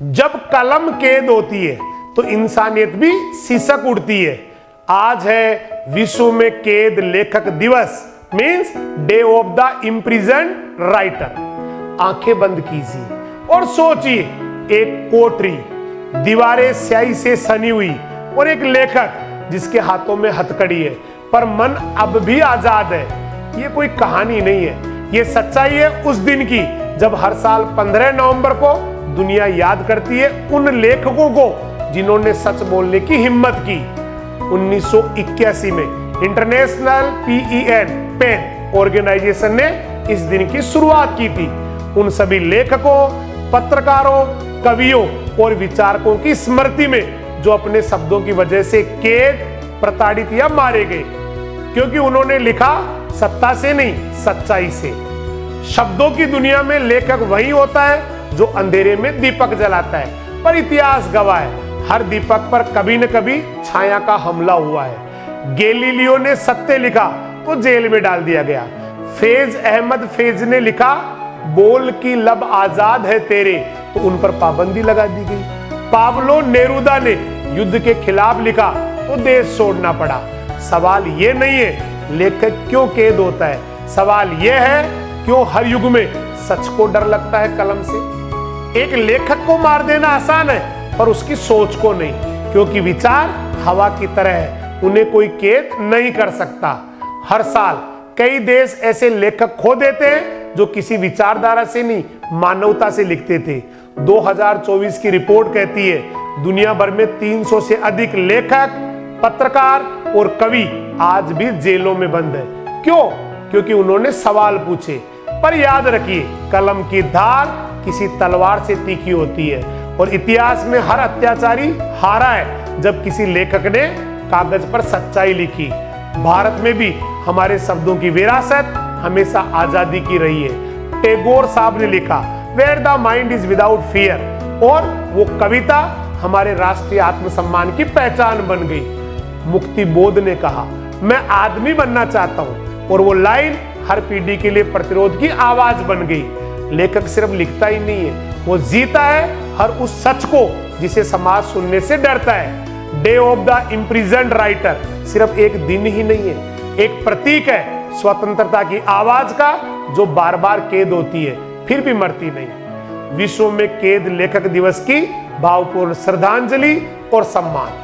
जब कलम कैद होती है तो इंसानियत भी सिसक उठती है। आज है विश्व में कैद लेखक दिवस, means day of the imprisoned writer. आंखें बंद कीजिए और सोचिए, एक कोठरी, दीवारें स्याही से सनी हुई और एक लेखक जिसके हाथों में हथकड़ी है, पर मन अब भी आजाद है। ये कोई कहानी नहीं है, ये सच्चाई है उस दिन की जब हर साल 15 नवंबर को दुनिया याद करती है उन लेखकों को जिन्होंने सच बोलने की हिम्मत की। 1981 में इंटरनेशनल पेन ऑर्गेनाइजेशन ने इस दिन की शुरुआत की थी। उन सभी लेखकों, पत्रकारों, कवियों और विचारकों की स्मृति में जो अपने शब्दों की वजह से कैद, प्रताड़ित या मारे गए, क्योंकि उन्होंने लिखा सत्ता से नहीं, सच्चाई से। शब्दों की दुनिया में लेखक वही होता है जो अंधेरे में दीपक जलाता है, पर इतिहास गवाह है हर दीपक पर कभी न कभी छाया का हमला हुआ है। गैलीलियो ने सत्य लिखा तो जेल में डाल दिया गया। फैज अहमद फैज ने लिखा बोल की लब आजाद है तेरे, तो उन पर पाबंदी लगा दी गई। पाब्लो नेरुदा ने युद्ध के खिलाफ लिखा तो देश छोड़ना पड़ा। सवाल ये नहीं है लेखक क्यों कैद होता है, सवाल ये है क्यों हर युग में सच को डर लगता है कलम से। एक लेखक को मार देना आसान है पर उसकी सोच को नहीं, क्योंकि विचार हवा की तरह है, उन्हें कोई कैद नहीं कर सकता। हर साल कई देश ऐसे लेखक खो देते हैं जो किसी विचारधारा से नहीं, मानवता से लिखते थे। 2024 की रिपोर्ट कहती है दुनिया भर में 300 से अधिक लेखक, पत्रकार और कवि आज भी जेलों में बंद है। क्यों? क्योंकि उन्होंने सवाल पूछे। पर याद रखिए, कलम की धार किसी तलवार से तीखी होती है और इतिहास में हर अत्याचारी हारा है जब किसी लेखक ने कागज पर सच्चाई लिखी। भारत में भी हमारे शब्दों की विरासत हमेशा आजादी की रही है। टैगोर साहब ने लिखा where the mind is without fear, और वो कविता हमारे राष्ट्रीय आत्मसम्मान की पहचान बन गई। मुक्ति बोध ने कहा मैं आदमी बनना चाहता हूं, और वो लाइन हर पीढ़ी के लिए प्रतिरोध की आवाज बन गई। लेखक सिर्फ लिखता ही नहीं है, वो जीता है हर उस सच को जिसे समाज सुनने से डरता है। Day of the imprisoned writer सिर्फ एक दिन ही नहीं है, एक प्रतीक है स्वतंत्रता की आवाज का जो बार बार कैद होती है फिर भी मरती नहीं। विश्व में कैद लेखक दिवस की भावपूर्ण श्रद्धांजलि और सम्मान।